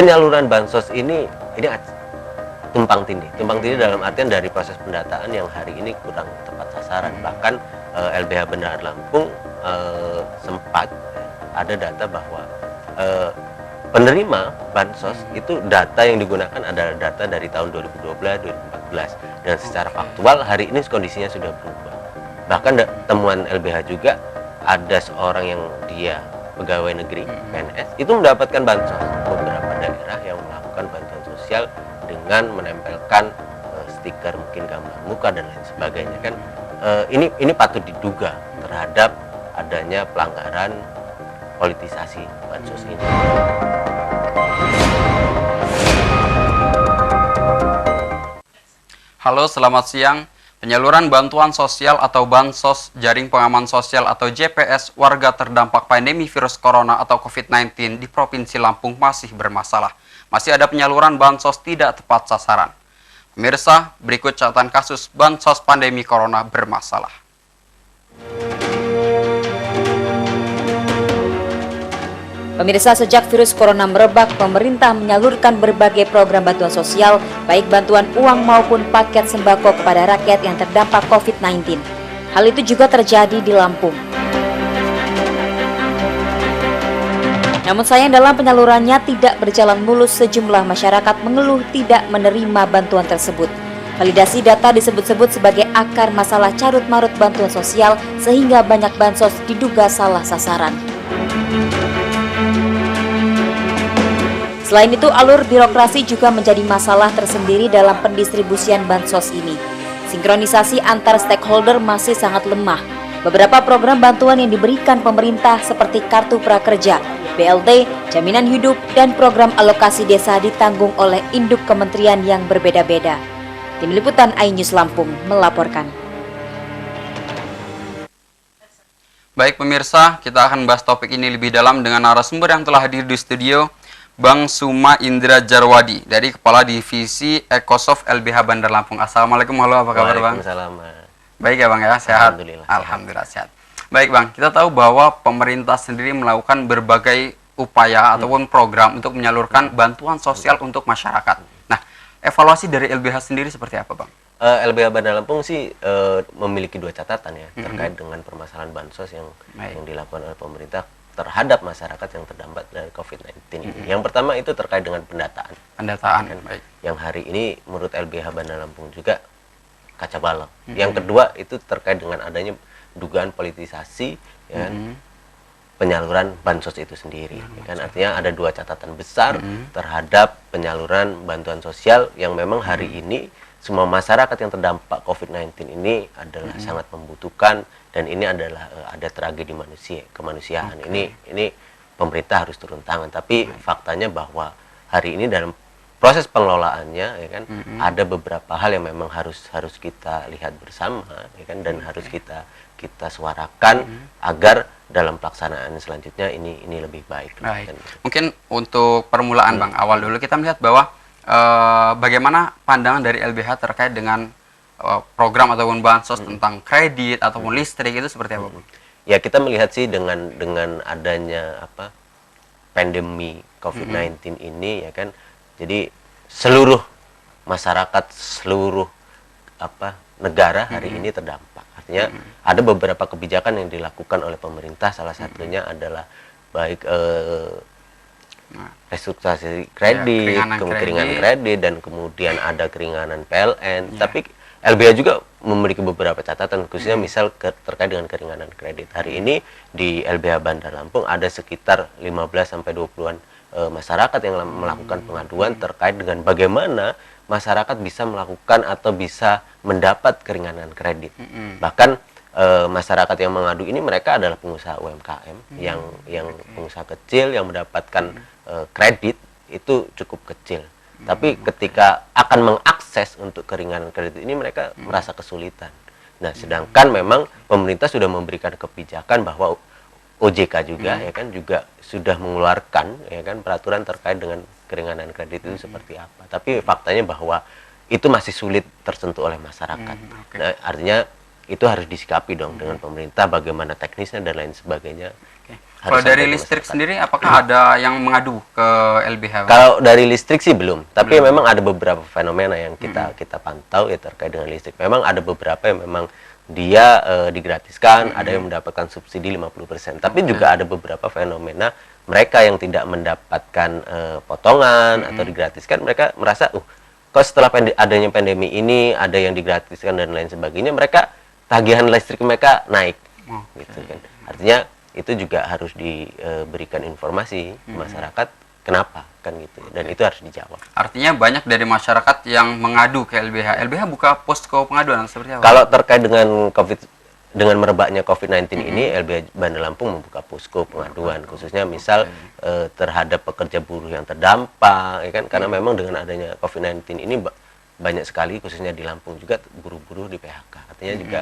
penyaluran bansos ini tumpang tindih. Tumpang tindih dalam artian dari proses pendataan yang hari ini kurang tepat sasaran. Bahkan LBH Bandar Lampung sempat ada data bahwa penerima bansos itu data yang digunakan adalah data dari tahun 2012-2014, dan secara faktual hari ini kondisinya sudah berubah. Bahkan temuan LBH juga ada seorang yang dia pegawai negeri PNS itu mendapatkan bansos. Beberapa daerah yang melakukan bantuan sosial dengan menempelkan stiker, mungkin gambar muka dan lain sebagainya kan. Ini patut diduga terhadap adanya pelanggaran politisasi bansos ini. Halo, selamat siang. Penyaluran bantuan sosial atau Bansos Jaring Pengaman Sosial atau JPS warga terdampak pandemi virus corona atau COVID-19 di Provinsi Lampung masih bermasalah. Masih ada penyaluran bansos tidak tepat sasaran. Pemirsa, berikut catatan kasus bansos pandemi corona bermasalah. Pemirsa, sejak virus corona merebak, pemerintah menyalurkan berbagai program bantuan sosial, baik bantuan uang maupun paket sembako kepada rakyat yang terdampak COVID-19. Hal itu juga terjadi di Lampung. Namun sayang dalam penyalurannya tidak berjalan mulus, sejumlah masyarakat mengeluh tidak menerima bantuan tersebut. Validasi data disebut-sebut sebagai akar masalah carut-marut bantuan sosial sehingga banyak bansos diduga salah sasaran. Selain itu, alur birokrasi juga menjadi masalah tersendiri dalam pendistribusian bansos ini. Sinkronisasi antar stakeholder masih sangat lemah. Beberapa program bantuan yang diberikan pemerintah seperti Kartu Prakerja, BLT, Jaminan Hidup, dan program alokasi desa ditanggung oleh induk kementerian yang berbeda-beda. Tim Liputan iNews Lampung melaporkan. Baik pemirsa, kita akan bahas topik ini lebih dalam dengan narasumber yang telah hadir di studio, Bang Suma Indra Jarwadi dari Kepala Divisi Ekosoft LBH Bandar Lampung. Assalamualaikum, halo, apa kabar Bang? Waalaikumsalam. Baik ya Bang ya, sehat? Alhamdulillah sehat. Baik Bang, kita tahu bahwa pemerintah sendiri melakukan berbagai upaya ataupun program untuk menyalurkan bantuan sosial untuk masyarakat. Nah, evaluasi dari LBH sendiri seperti apa Bang? LBH Bandar Lampung sih memiliki dua catatan ya terkait dengan permasalahan bansos yang dilakukan oleh pemerintah terhadap masyarakat yang terdampak dari COVID-19 ini. Yang pertama itu terkait dengan pendataan. Pendataan, baik. Yang hari ini menurut LBH Bandar Lampung juga kaca balau. Yang kedua itu terkait dengan adanya dugaan politisasi ya, penyaluran bansos itu sendiri. Kan artinya ada dua catatan besar terhadap penyaluran bantuan sosial yang memang hari ini semua masyarakat yang terdampak COVID-19 ini adalah sangat membutuhkan, dan ini adalah ada tragedi kemanusiaan. Ini pemerintah harus turun tangan. Tapi faktanya bahwa hari ini dalam proses pengelolaannya ya kan ada beberapa hal yang memang harus kita lihat bersama ya kan, dan harus kita suarakan agar dalam pelaksanaan selanjutnya ini lebih baik. Baik. Mungkin untuk permulaan Bang, awal dulu kita melihat bahwa bagaimana pandangan dari LBH terkait dengan program ataupun bansos tentang kredit ataupun listrik itu seperti apa Bang? Ya, kita melihat sih dengan adanya pandemi COVID-19 ini ya kan, jadi seluruh masyarakat, seluruh negara hari ini terdampak. Artinya ada beberapa kebijakan yang dilakukan oleh pemerintah, salah satunya adalah baik restrukturisasi kredit, keringanan kredit, dan kemudian ada keringanan PLN. Tapi LBH juga memiliki beberapa catatan, khususnya misal terkait dengan keringanan kredit. Hari ini di LBH Bandar Lampung ada sekitar 15-20-an masyarakat yang melakukan pengaduan terkait dengan bagaimana masyarakat bisa melakukan atau bisa mendapat keringanan kredit. Bahkan masyarakat yang mengadu ini mereka adalah pengusaha UMKM yang pengusaha kecil yang mendapatkan kredit itu cukup kecil. Tapi ketika akan mengakses untuk keringanan kredit ini mereka merasa kesulitan. Nah, sedangkan memang pemerintah sudah memberikan kebijakan bahwa OJK juga ya kan juga sudah mengeluarkan ya kan peraturan terkait dengan keringanan kredit itu seperti apa. Tapi faktanya bahwa itu masih sulit tersentuh oleh masyarakat. Nah, artinya itu harus disikapi dong dengan pemerintah, bagaimana teknisnya dan lain sebagainya. Kalau dari listrik sendiri, apakah ada yang mengadu ke LBH? Kalau dari listrik sih belum, tapi memang ada beberapa fenomena yang kita pantau ya terkait dengan listrik. Memang ada beberapa yang memang dia digratiskan, ada yang mendapatkan subsidi 50%. Tapi juga ada beberapa fenomena mereka yang tidak mendapatkan potongan atau digratiskan, mereka merasa, kok setelah adanya pandemi ini ada yang digratiskan dan lain sebagainya, mereka tagihan listrik mereka naik, gitu kan. Artinya itu juga harus diberikan informasi ke masyarakat kenapa kan gitu, dan itu harus dijawab. Artinya banyak dari masyarakat yang mengadu ke LBH. LBH buka posko pengaduan seperti apa? Kalau terkait dengan merebaknya COVID-19 ini, LBH Bandar Lampung membuka posko pengaduan khususnya misal terhadap pekerja buruh yang terdampak, ya kan, karena memang dengan adanya COVID-19 ini banyak sekali khususnya di Lampung juga buruh-buruh di PHK. Artinya juga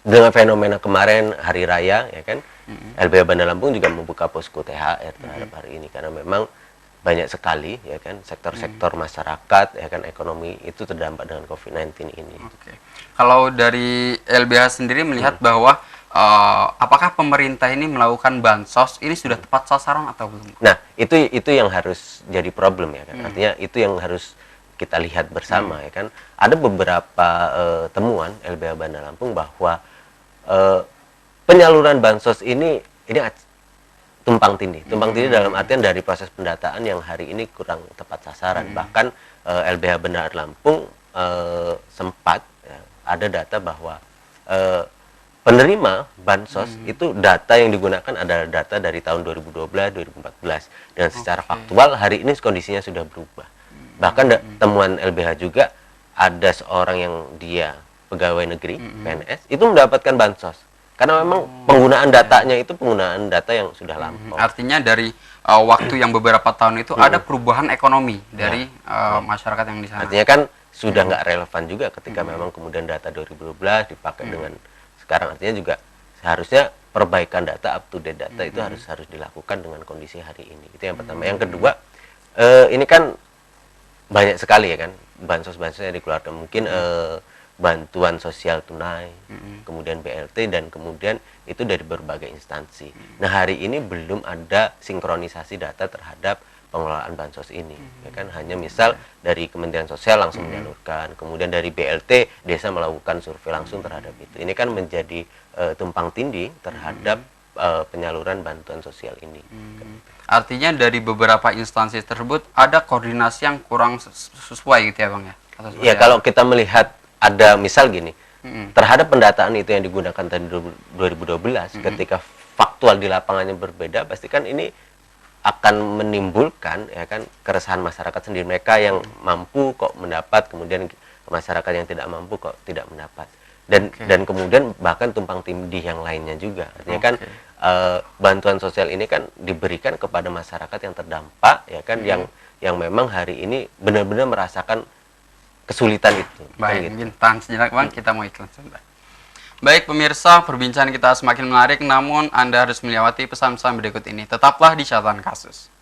dengan fenomena kemarin hari raya, ya kan, LBH Bandar Lampung juga membuka posko THR terhadap hari ini karena memang banyak sekali, ya kan, sektor-sektor masyarakat, ya kan, ekonomi itu terdampak dengan COVID-19 ini. Oke. Kalau dari LBH sendiri melihat bahwa apakah pemerintah ini melakukan bansos ini sudah tepat sasaran atau belum? Nah, itu yang harus jadi problem, ya kan. Artinya itu yang harus kita lihat bersama, ya kan. Ada beberapa temuan LBH Bandar Lampung bahwa penyaluran bansos ini tumpang tindih dalam artian dari proses pendataan yang hari ini kurang tepat sasaran. Bahkan LBH Bandar Lampung sempat ada data bahwa penerima bansos itu data yang digunakan adalah data dari tahun 2012 2014, dan secara faktual hari ini kondisinya sudah berubah. Bahkan temuan LBH juga ada seorang yang dia pegawai negeri PNS itu mendapatkan bansos karena memang penggunaan datanya itu penggunaan data yang sudah lampau. Artinya dari waktu yang beberapa tahun itu ada perubahan ekonomi dari masyarakat yang di sana. Artinya kan sudah nggak relevan juga ketika memang kemudian data 2012 dipakai dengan sekarang. Artinya juga seharusnya perbaikan data, up to date data itu harus dilakukan dengan kondisi hari ini. Itu yang pertama. Yang kedua, ini kan banyak sekali, ya kan, bansos-bansos yang dikeluarkan. Mungkin bantuan sosial tunai, kemudian BLT, dan kemudian itu dari berbagai instansi. Nah, hari ini belum ada sinkronisasi data terhadap pengelolaan bansos ini, ya kan, hanya misal dari Kementerian Sosial langsung menyalurkan, kemudian dari BLT desa melakukan survei langsung terhadap itu. Ini kan menjadi tumpang tindih terhadap penyaluran bantuan sosial ini. Artinya dari beberapa instansi tersebut ada koordinasi yang kurang sesuai gitu ya, Bang, ya? Ya, kalau kita melihat ada misal gini, terhadap pendataan itu yang digunakan tadi 2012, ketika faktual di lapangannya berbeda, pasti kan ini akan menimbulkan, ya kan, keresahan masyarakat sendiri. Mereka yang mampu kok mendapat, kemudian masyarakat yang tidak mampu kok tidak mendapat. Dan kemudian bahkan tumpang tindih yang lainnya juga. Artinya kan bantuan sosial ini kan diberikan kepada masyarakat yang terdampak, ya kan, yang memang hari ini benar-benar merasakan kesulitan itu. Baik, kan gitu. tahan sejenak, Bang, kita mau iklan sebentar. Baik pemirsa, perbincangan kita semakin menarik, namun Anda harus melewati pesan-pesan berikut ini. Tetaplah di Catatan Kasus.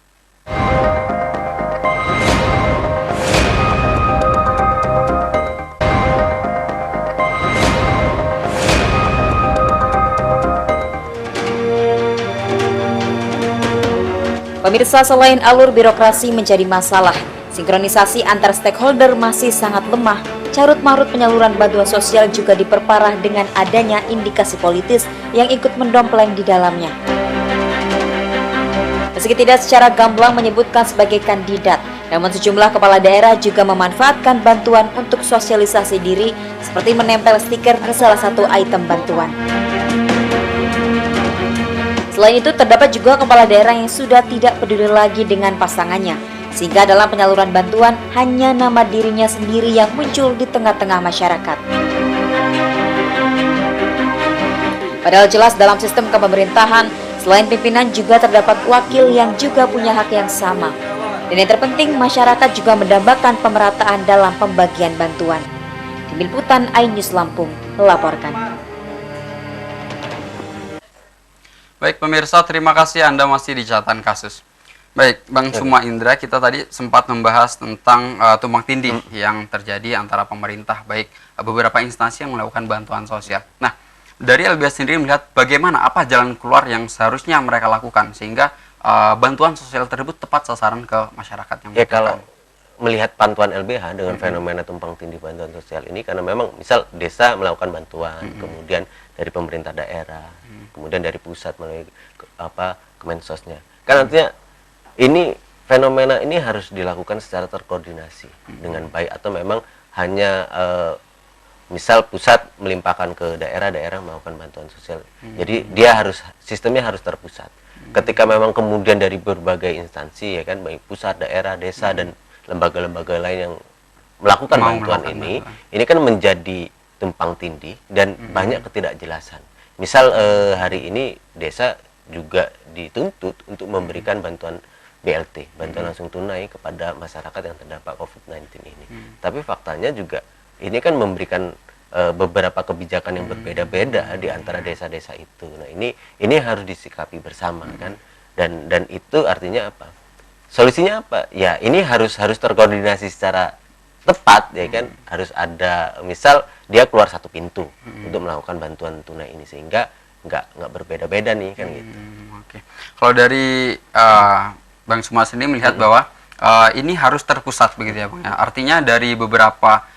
Pemirsa, selain alur birokrasi menjadi masalah, sinkronisasi antar stakeholder masih sangat lemah. Carut-marut penyaluran bantuan sosial juga diperparah dengan adanya indikasi politis yang ikut mendompleng di dalamnya. Meski tidak secara gamblang menyebutkan sebagai kandidat, namun sejumlah kepala daerah juga memanfaatkan bantuan untuk sosialisasi diri, seperti menempel stiker ke salah satu item bantuan. Selain itu, terdapat juga kepala daerah yang sudah tidak peduli lagi dengan pasangannya, sehingga dalam penyaluran bantuan hanya nama dirinya sendiri yang muncul di tengah-tengah masyarakat. Padahal jelas dalam sistem kepemerintahan, selain pimpinan juga terdapat wakil yang juga punya hak yang sama. Dan yang terpenting, masyarakat juga mendambakan pemerataan dalam pembagian bantuan. Tim Liputan iNews Lampung melaporkan. Baik pemirsa, terima kasih Anda masih di Catatan Kasus. Baik, Bang Suma Indra, kita tadi sempat membahas tentang tumpang tindih yang terjadi antara pemerintah, baik beberapa instansi yang melakukan bantuan sosial. Nah, Dari LBH sendiri melihat bagaimana apa jalan keluar yang seharusnya mereka lakukan sehingga bantuan sosial tersebut tepat sasaran ke masyarakat yang Ya, kalau membutuhkan. melihat pantuan LBH dengan fenomena tumpang tindih bantuan sosial ini, karena memang misal desa melakukan bantuan, kemudian dari pemerintah daerah, kemudian dari pusat melalui Kemensosnya. Kan artinya ini fenomena ini harus dilakukan secara terkoordinasi dengan baik, atau memang hanya misal pusat melimpahkan ke daerah melakukan bantuan sosial. Jadi dia sistemnya harus terpusat. Ketika memang kemudian dari berbagai instansi, ya kan, baik pusat, daerah, desa dan lembaga-lembaga lain yang melakukan bantuan ini kan menjadi tumpang tindih dan banyak ketidakjelasan. Misal hari ini desa juga dituntut untuk memberikan bantuan BLT, bantuan langsung tunai kepada masyarakat yang terdampak COVID-19 ini. Tapi faktanya juga ini kan memberikan beberapa kebijakan yang berbeda-beda di antara desa-desa itu. Nah, ini harus disikapi bersama, kan. Dan itu artinya apa? Solusinya apa? Ya, ini harus terkoordinasi secara tepat, ya kan. Harus ada, misal dia keluar satu pintu untuk melakukan bantuan tunai ini, sehingga nggak berbeda-beda nih, kan, gitu. Oke. Kalau dari Bang Suma sendiri melihat bahwa ini harus terpusat begitu ya, Bang, ya. Artinya dari beberapa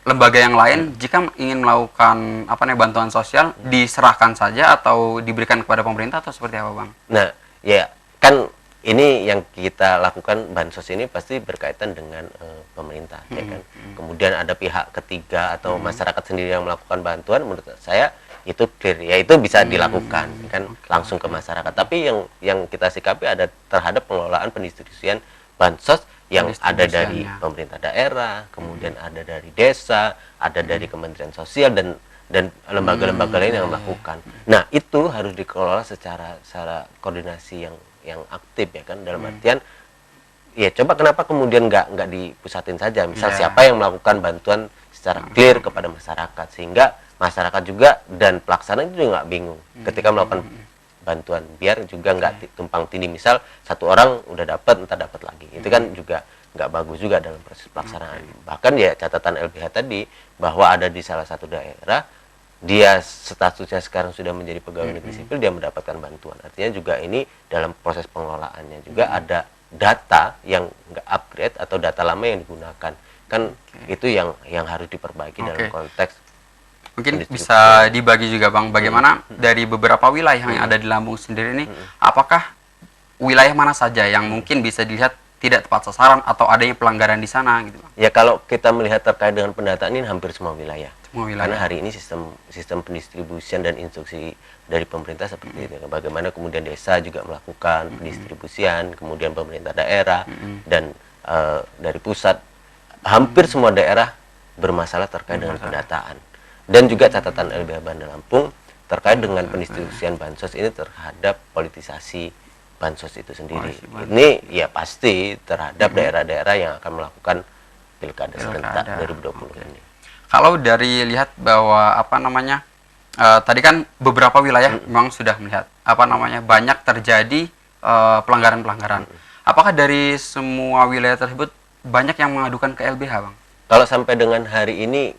lembaga yang lain jika ingin melakukan bantuan sosial diserahkan saja atau diberikan kepada pemerintah, atau seperti apa, Bang? Nah, ya kan ini yang kita lakukan, bansos ini pasti berkaitan dengan pemerintah, ya kan. Kemudian ada pihak ketiga atau masyarakat sendiri yang melakukan bantuan, menurut saya itu clear, ya, itu bisa dilakukan, kan, langsung ke masyarakat. Tapi yang kita sikapi ada terhadap pengelolaan pendistribusian bansos yang ada dari pemerintah daerah, kemudian ada dari desa, ada dari Kementerian Sosial dan lembaga-lembaga lain yang melakukan. Nah, itu harus dikelola secara koordinasi yang aktif, ya kan, dalam artian ya coba kenapa kemudian nggak dipusatin saja, misal siapa yang melakukan bantuan secara clear kepada masyarakat, sehingga masyarakat juga dan pelaksana juga nggak bingung ketika melakukan bantuan, biar juga nggak tumpang tindih, misal satu orang udah dapat entah dapat lagi, itu kan juga nggak bagus juga dalam proses pelaksanaan. Bahkan ya catatan LBH tadi bahwa ada di salah satu daerah dia statusnya sekarang sudah menjadi pegawai negeri sipil, dia mendapatkan bantuan. Artinya juga ini dalam proses pengelolaannya juga ada data yang nggak upgrade atau data lama yang digunakan, kan. Itu yang harus diperbaiki dalam konteks. Mungkin bisa dibagi juga, Bang, bagaimana dari beberapa wilayah yang ada di Lampung sendiri ini, apakah wilayah mana saja yang mungkin bisa dilihat tidak tepat sasaran atau adanya pelanggaran di sana, gitu, Bang? Ya, kalau kita melihat terkait dengan pendataan ini hampir semua wilayah. Karena hari ini sistem pendistribusian dan instruksi dari pemerintah seperti itu. Bagaimana kemudian desa juga melakukan pendistribusian, kemudian pemerintah daerah dan dari pusat, hampir semua daerah bermasalah terkait dengan pendataan. Dan juga catatan LBH Bandar Lampung terkait dengan pendistribusian bansos ini terhadap politisasi bansos itu sendiri. Ini ya pasti terhadap daerah-daerah yang akan melakukan pilkada serentak 2020 ini. Kalau dari lihat bahwa tadi kan beberapa wilayah memang sudah melihat banyak terjadi pelanggaran-pelanggaran. Apakah dari semua wilayah tersebut banyak yang mengadukan ke LBH, Bang? Kalau sampai dengan hari ini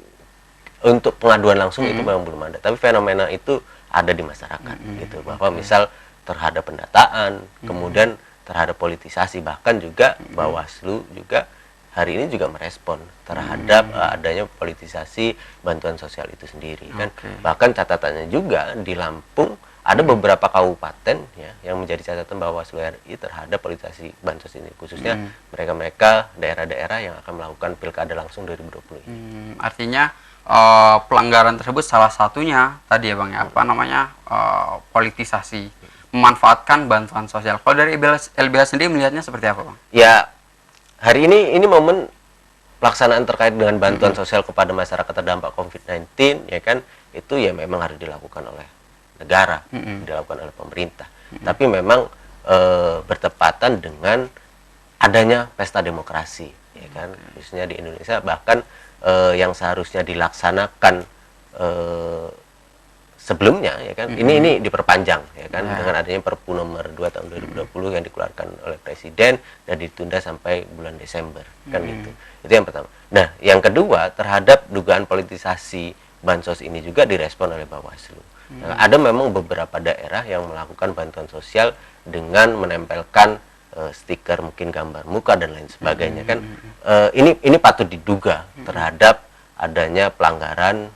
untuk pengaduan langsung itu memang belum ada, tapi fenomena itu ada di masyarakat, gitu, bahwa misal terhadap pendataan, kemudian terhadap politisasi, bahkan juga Bawaslu juga hari ini juga merespon terhadap adanya politisasi bantuan sosial itu sendiri, kan. Bahkan catatannya juga di Lampung ada beberapa kabupaten, ya, yang menjadi catatan Bawaslu RI terhadap politisasi bansos ini, khususnya mereka daerah-daerah yang akan melakukan pilkada langsung 2020 ini. Artinya pelanggaran tersebut salah satunya tadi, ya, Bang, ya, politisasi, memanfaatkan bantuan sosial. Kalau dari LBH sendiri melihatnya seperti apa, Bang? Ya, hari ini momen pelaksanaan terkait dengan bantuan sosial kepada masyarakat terdampak COVID-19, ya kan, itu ya memang harus dilakukan oleh negara, dilakukan oleh pemerintah. Tapi memang bertepatan dengan adanya pesta demokrasi, ya kan, khususnya di Indonesia, bahkan yang seharusnya dilaksanakan sebelumnya, ya kan, ini diperpanjang, ya kan, dengan adanya Perpu nomor 2 tahun 2020 yang dikeluarkan oleh Presiden dan ditunda sampai bulan Desember, kan, gitu. Itu yang pertama. Nah, yang kedua, terhadap dugaan politisasi bansos ini juga direspon oleh Bawaslu. Ada memang beberapa daerah yang melakukan bantuan sosial dengan menempelkan stiker, mungkin gambar muka dan lain sebagainya kan. Ini patut diduga terhadap adanya pelanggaran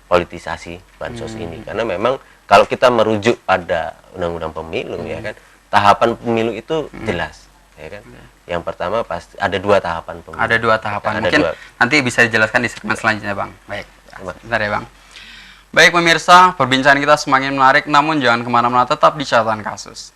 politisasi bansos ini, karena memang kalau kita merujuk pada undang-undang pemilu ya kan, tahapan pemilu itu jelas ya kan. Yang pertama pasti ada 2 tahapan pemilu. Ada 2 tahapan. Ada Mungkin 2. nanti bisa dijelaskan di segmen selanjutnya, Bang. Baik. Bentar ya, Bang. Baik pemirsa, perbincangan kita semakin menarik, namun jangan kemana-mana, tetap di catatan kasus.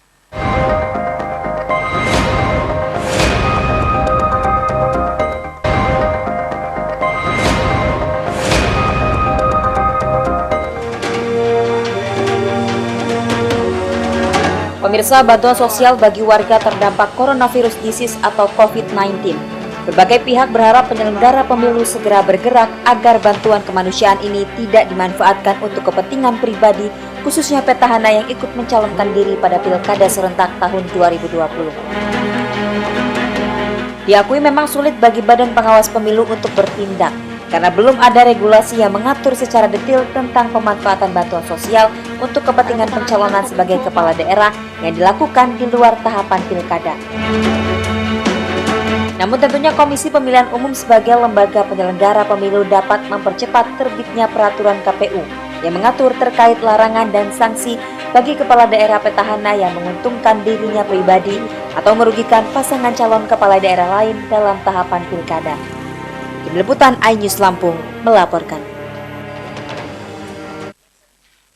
Pemirsa, bantuan sosial bagi warga terdampak coronavirus disease atau COVID-19. Berbagai pihak berharap penyelenggara pemilu segera bergerak agar bantuan kemanusiaan ini tidak dimanfaatkan untuk kepentingan pribadi, khususnya petahana yang ikut mencalonkan diri pada Pilkada serentak tahun 2020. Diakui memang sulit bagi Badan Pengawas Pemilu untuk bertindak, karena belum ada regulasi yang mengatur secara detail tentang pemanfaatan bantuan sosial untuk kepentingan pencalonan sebagai kepala daerah yang dilakukan di luar tahapan pilkada. Namun tentunya Komisi Pemilihan Umum sebagai lembaga penyelenggara pemilu dapat mempercepat terbitnya peraturan KPU yang mengatur terkait larangan dan sanksi bagi kepala daerah petahana yang menguntungkan dirinya pribadi atau merugikan pasangan calon kepala daerah lain dalam tahapan pilkada. Tim Liputan iNews Lampung melaporkan.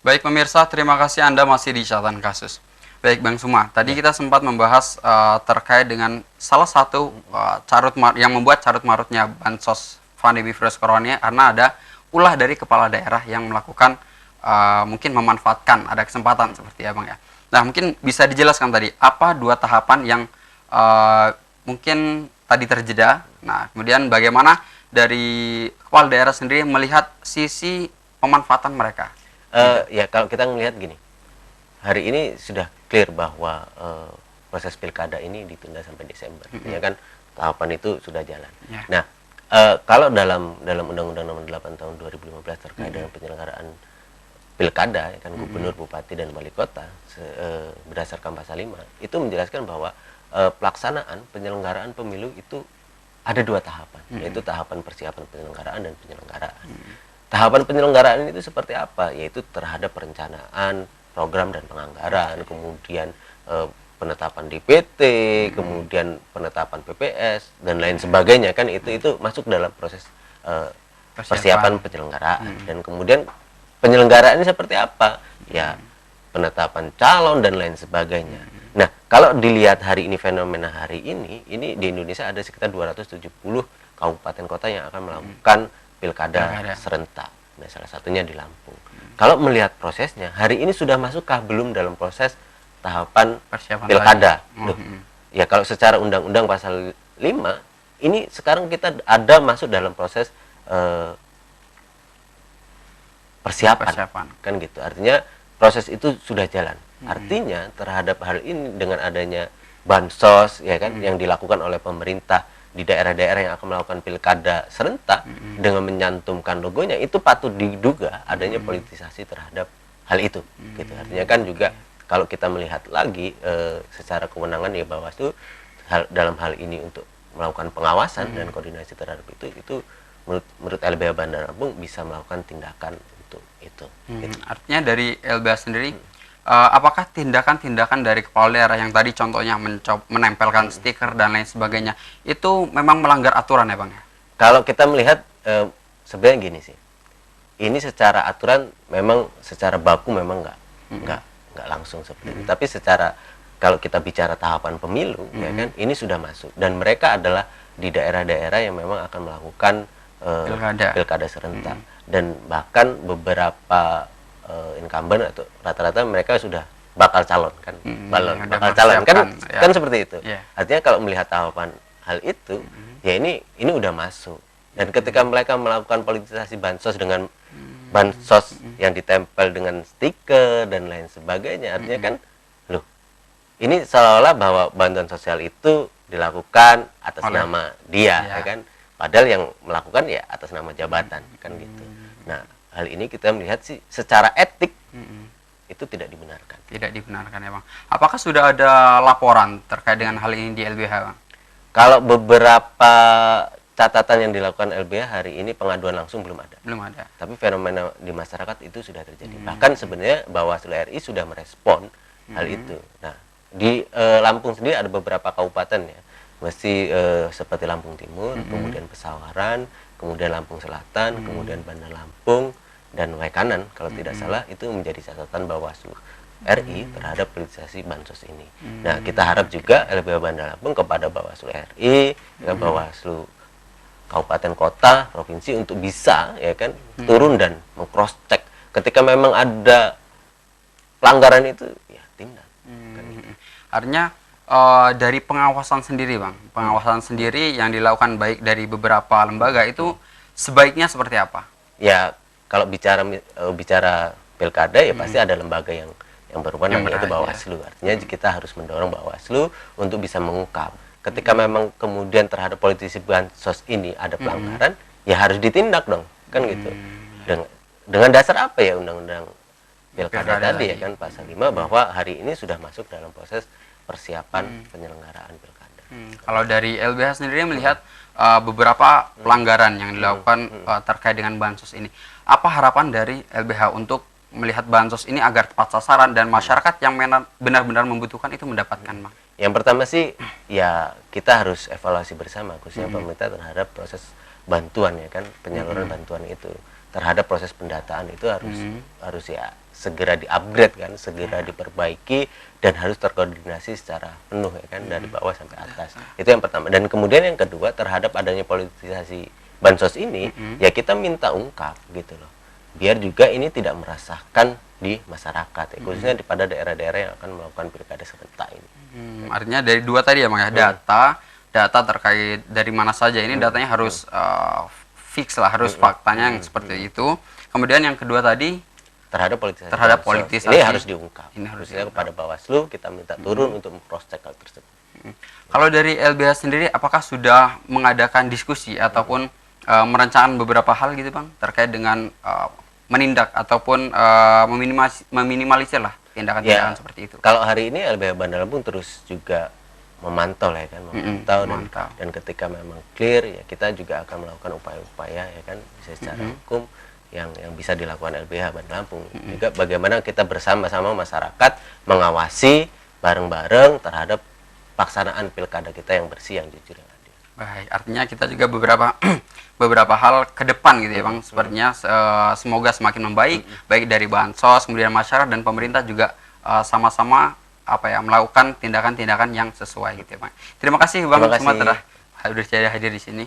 Baik pemirsa, terima kasih Anda masih di catatan kasus. Baik Bang Suma, tadi kita sempat membahas terkait dengan salah satu yang membuat carut marutnya bansos pandemi virus corona karena ada ulah dari kepala daerah yang melakukan mungkin memanfaatkan ada kesempatan seperti ya Bang ya. Nah mungkin bisa dijelaskan tadi apa 2 tahapan yang mungkin tadi terjeda. Nah kemudian bagaimana dari kepala daerah sendiri melihat sisi pemanfaatan mereka? Ya kalau kita melihat gini, hari ini sudah clear bahwa proses pilkada ini ditunda sampai Desember, ya kan, tahapan itu sudah jalan. Yeah. Nah, kalau dalam Undang-Undang Nomor 8 Tahun 2015 terkait dengan penyelenggaraan pilkada, ya kan, gubernur, bupati dan wali kota, berdasarkan pasal 5 itu menjelaskan bahwa pelaksanaan penyelenggaraan pemilu itu ada 2 tahapan, yaitu tahapan persiapan penyelenggaraan dan penyelenggaraan. Tahapan penyelenggaraan itu seperti apa? Yaitu terhadap perencanaan, program dan penganggaran, kemudian penetapan DPT, kemudian penetapan PPS dan lain sebagainya kan itu masuk dalam proses persiapan penyelenggaraan. Dan kemudian penyelenggaraan ini seperti apa? Ya penetapan calon dan lain sebagainya. Nah, kalau dilihat hari ini, fenomena hari ini di Indonesia ada sekitar 270 kabupaten kota yang akan melakukan pilkada serentak. Nah, salah satunya di Lampung. Kalau melihat prosesnya, hari ini sudah masukkah belum dalam proses tahapan persiapan pilkada? Ya kalau secara undang-undang pasal 5, ini sekarang kita ada masuk dalam proses persiapan. Kan gitu. Artinya proses itu sudah jalan. Artinya terhadap hal ini dengan adanya bansos ya kan yang dilakukan oleh pemerintah di daerah-daerah yang akan melakukan pilkada serentak dengan menyantumkan logonya, itu patut diduga adanya politisasi terhadap hal itu gitu. Artinya kan juga kalau kita melihat lagi secara kewenangan ya Bawaslu dalam hal ini untuk melakukan pengawasan dan koordinasi terhadap itu menurut LBH Bandar Lampung bisa melakukan tindakan untuk itu gitu. Artinya dari LBH sendiri apakah tindakan-tindakan dari kepala daerah yang tadi contohnya menempelkan stiker dan lain sebagainya itu memang melanggar aturan ya Bang ya? Kalau kita melihat sebenarnya gini sih, ini secara aturan memang secara baku memang nggak langsung seperti itu. Tapi secara kalau kita bicara tahapan pemilu ya kan ini sudah masuk dan mereka adalah di daerah-daerah yang memang akan melakukan pilkada serentak dan bahkan beberapa incumbent atau rata-rata mereka sudah bakal calon kan, bakal calon kan ya. Kan seperti itu. Artinya kalau melihat tahapan hal itu, ya ini udah masuk. Dan ketika mereka melakukan politisasi bansos dengan bansos yang ditempel dengan stiker dan lain sebagainya, artinya kan, loh, ini seolah-olah bahwa bantuan sosial itu dilakukan atas nama dia, ya kan? Padahal yang melakukan ya atas nama jabatan kan gitu. Nah hal ini kita melihat sih secara etik Itu tidak dibenarkan. Tidak dibenarkan ya Bang. Apakah sudah ada laporan terkait dengan hal ini di LBH Bang? Kalau beberapa catatan yang dilakukan LBH hari ini, pengaduan langsung belum ada. Belum ada. Tapi fenomena di masyarakat itu sudah terjadi. Bahkan sebenarnya Bawaslu RI sudah merespon hal itu. Nah, di Lampung sendiri ada beberapa kabupaten ya, mesti seperti Lampung Timur, kemudian Pesawaran, kemudian Lampung Selatan, kemudian Bandar Lampung, dan Waikanan kalau tidak salah, itu menjadi catatan Bawaslu RI terhadap politisasi bansos ini. Nah, kita harap juga LBH Bandar Lampung kepada Bawaslu RI, ya, Bawaslu kabupaten kota, provinsi untuk bisa ya kan turun dan meng-cross check ketika memang ada pelanggaran itu, ya tindak. Kan gitu. Artinya dari pengawasan sendiri Bang, pengawasan sendiri yang dilakukan baik dari beberapa lembaga itu sebaiknya seperti apa? Ya, kalau bicara pilkada ya pasti ada lembaga yang berwenang, yaitu Bawaslu. Artinya kita harus mendorong Bawaslu untuk bisa mengungkap. Ketika memang kemudian terhadap politisi bansos ini ada pelanggaran, ya harus ditindak dong, kan gitu. Dengan dasar apa ya undang-undang pilkada tadi ya kan pasal 5 bahwa hari ini sudah masuk dalam proses persiapan penyelenggaraan pilkada. Kalau dari LBH sendiri melihat beberapa pelanggaran yang dilakukan terkait dengan bansos ini, apa harapan dari LBH untuk melihat bansos ini agar tepat sasaran dan masyarakat yang benar-benar membutuhkan itu mendapatkan, Bang? Yang pertama sih ya kita harus evaluasi bersama, khususnya pemerintah terhadap proses bantuan ya kan, penyaluran bantuan itu, terhadap proses pendataan itu harus ya segera di-upgrade kan, segera diperbaiki dan harus terkoordinasi secara penuh ya kan, dari bawah sampai atas. Itu yang pertama. Dan kemudian yang kedua, terhadap adanya politisasi bansos ini, ya kita minta ungkap gitu loh. Biar juga ini tidak merasakan di masyarakat ya, khususnya pada daerah-daerah yang akan melakukan pilkada serentak ini. Artinya dari dua tadi ya Bang ya, data terkait dari mana saja ini, datanya harus fix lah, harus faktanya yang seperti itu. Kemudian yang kedua tadi terhadap politisasi ini harus diungkap. Ini harus kepada Bawaslu kita minta turun untuk cross check hal tersebut. Kalau dari LBH sendiri, apakah sudah mengadakan diskusi ataupun merencanakan beberapa hal gitu Bang terkait dengan menindak ataupun meminimalisir lah tindakan-tindakan seperti itu? Kalau hari ini LBH Bandar Lampung terus juga memantau lah ya kan, memantau. Dan ketika memang clear ya kita juga akan melakukan upaya-upaya ya kan, bisa secara hukum yang bisa dilakukan LBH Bandar Lampung. Juga bagaimana kita bersama-sama masyarakat mengawasi bareng-bareng terhadap pelaksanaan pilkada kita yang bersih, yang jujur, yang adil. Baik, artinya kita juga beberapa hal ke depan gitu ya Bang. Sepertinya semoga semakin membaik, baik dari bansos, kemudian masyarakat dan pemerintah juga sama-sama melakukan tindakan-tindakan yang sesuai gitu ya Bang. Terima kasih Bang Sumat telah hadir di sini.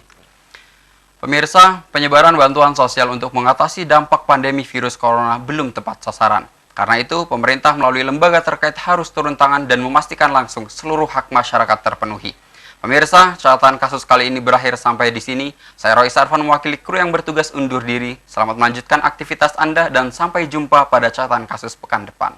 Pemirsa, penyebaran bantuan sosial untuk mengatasi dampak pandemi virus corona belum tepat sasaran. Karena itu, pemerintah melalui lembaga terkait harus turun tangan dan memastikan langsung seluruh hak masyarakat terpenuhi. Pemirsa, catatan kasus kali ini berakhir sampai di sini. Saya Roy Sarvan mewakili kru yang bertugas undur diri. Selamat melanjutkan aktivitas Anda dan sampai jumpa pada catatan kasus pekan depan.